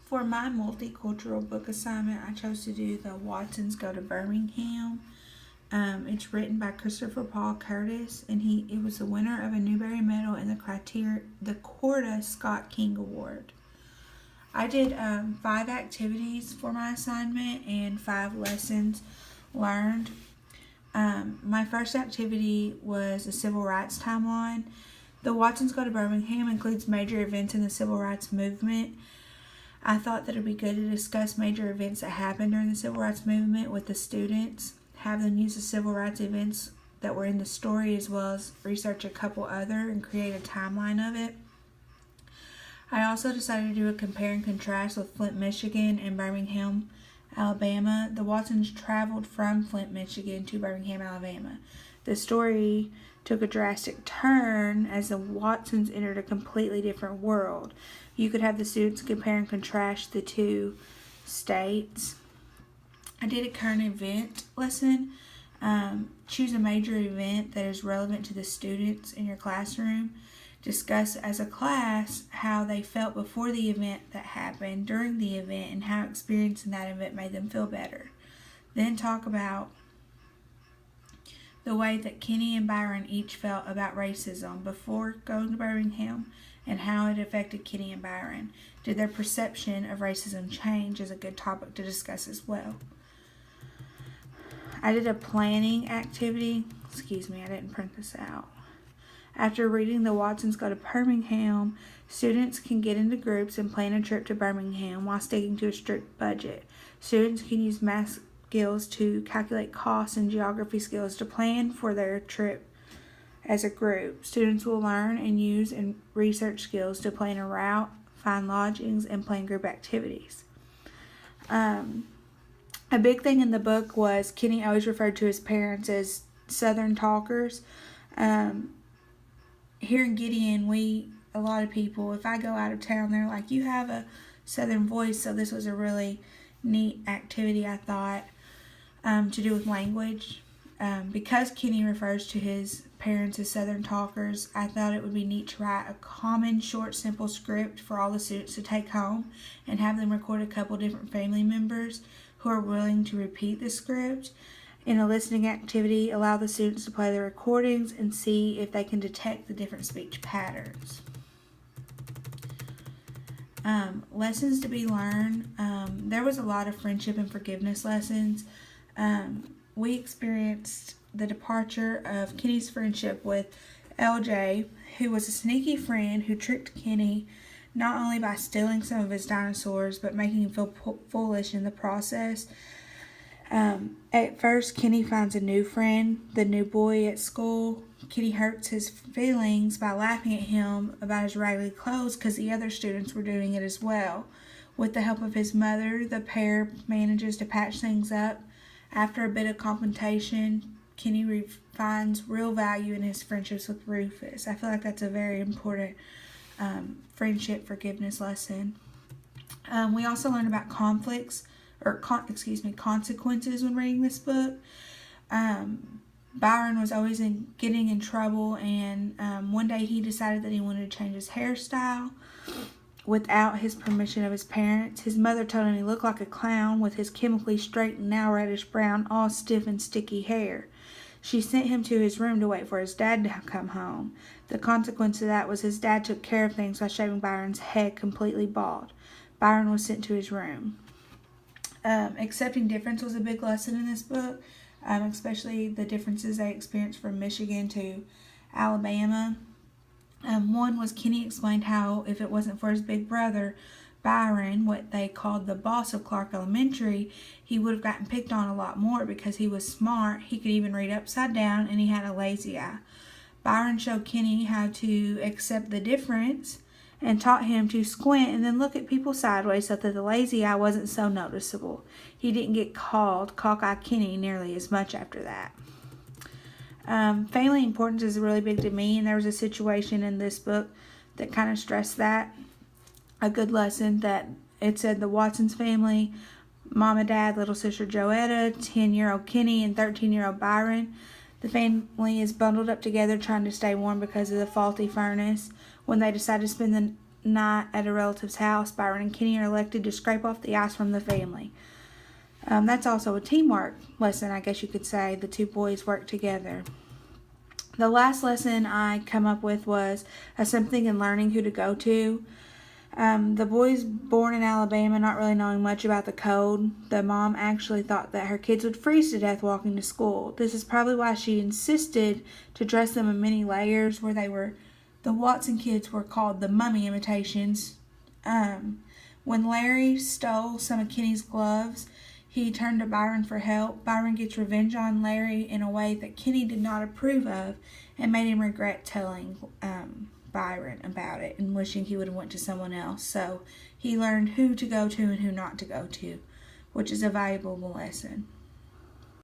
For my multicultural book assignment, I chose to do The Watsons Go to Birmingham. It's written by Christopher Paul Curtis, and it was the winner of a Newbery Medal and the Corda Scott King Award. I did 5 activities for my assignment and 5 lessons learned. My first activity was a civil rights timeline. The Watsons Go to Birmingham includes major events in the civil rights movement. I thought that it would be good to discuss major events that happened during the civil rights movement with the students, have them use the civil rights events that were in the story, as well as research a couple other and create a timeline of it. I also decided to do a compare and contrast with Flint, Michigan and Birmingham, Alabama. The Watsons traveled from Flint, Michigan to Birmingham, Alabama. The story took a drastic turn as the Watsons entered a completely different world. You could have the students compare and contrast the two states. I did a current event lesson. Choose a major event that is relevant to the students in your classroom. Discuss as a class how they felt before the event that happened, during the event, and how experiencing that event made them feel better. Then talk about the way that Kenny and Byron each felt about racism before going to Birmingham and how it affected Kenny and Byron. Did their perception of racism change is a good topic to discuss as well. I did a planning activity. Excuse me, I didn't print this out. After reading The Watsons Go to Birmingham, students can get into groups and plan a trip to Birmingham while sticking to a strict budget. Students can use math skills to calculate costs and geography skills to plan for their trip as a group. Students will learn and use and research skills to plan a route, find lodgings, and plan group activities. A big thing in the book was Kenny always referred to his parents as Southern talkers. Here in Gideon, a lot of people, if I go out of town, they're like, you have a Southern voice. So this was a really neat activity, I thought, to do with language. Because Kenny refers to his parents as Southern talkers, I thought it would be neat to write a common, short, simple script for all the students to take home and have them record a couple different family members who are willing to repeat the script. In a listening activity, allow the students to play the recordings and see if they can detect the different speech patterns. Lessons to be learned. There was a lot of friendship and forgiveness lessons. We experienced the departure of Kenny's friendship with LJ, who was a sneaky friend who tricked Kenny not only by stealing some of his dinosaurs, but making him feel foolish in the process. At first, Kenny finds a new friend, the new boy at school. Kenny hurts his feelings by laughing at him about his raggedy clothes because the other students were doing it as well. With the help of his mother, the pair manages to patch things up. After a bit of confrontation, Kenny finds real value in his friendships with Rufus. I feel like that's a very important friendship forgiveness lesson. We also learned about consequences when reading this book. Byron was always getting in trouble, and one day he decided that he wanted to change his hairstyle without his permission of his parents. His mother told him he looked like a clown with his chemically straightened, now reddish brown, all stiff and sticky hair. She sent him to his room to wait for his dad to come home. The consequence of that was his dad took care of things by shaving Byron's head completely bald. Byron was sent to his room. Accepting difference was a big lesson in this book, especially the differences they experienced from Michigan to Alabama. One was Kenny explained how if it wasn't for his big brother, Byron, what they called the boss of Clark Elementary, he would have gotten picked on a lot more because he was smart, he could even read upside down, and he had a lazy eye. Byron showed Kenny how to accept the difference and taught him to squint and then look at people sideways so that the lazy eye wasn't so noticeable. He didn't get called Cockeye Kenny nearly as much after that. Family importance is really big to me, and there was a situation in this book that kind of stressed that. A good lesson that it said the Watsons family, mom and dad, little sister Joetta, 10-year-old Kenny, and 13-year-old Byron. The family is bundled up together trying to stay warm because of the faulty furnace. When they decide to spend the night at a relative's house, Byron and Kenny are elected to scrape off the ice from the family. That's also a teamwork lesson, I guess you could say. The two boys work together. The last lesson I come up with was something in learning who to go to. The boys born in Alabama, not really knowing much about the code, the mom actually thought that her kids would freeze to death walking to school. This is probably why she insisted to dress them in many layers, where the Watson kids were called the mummy imitations. When Larry stole some of Kenny's gloves, he turned to Byron for help. Byron gets revenge on Larry in a way that Kenny did not approve of and made him regret telling Byron about it and wishing he would have went to someone else. So he learned who to go to and who not to go to, which is a valuable lesson.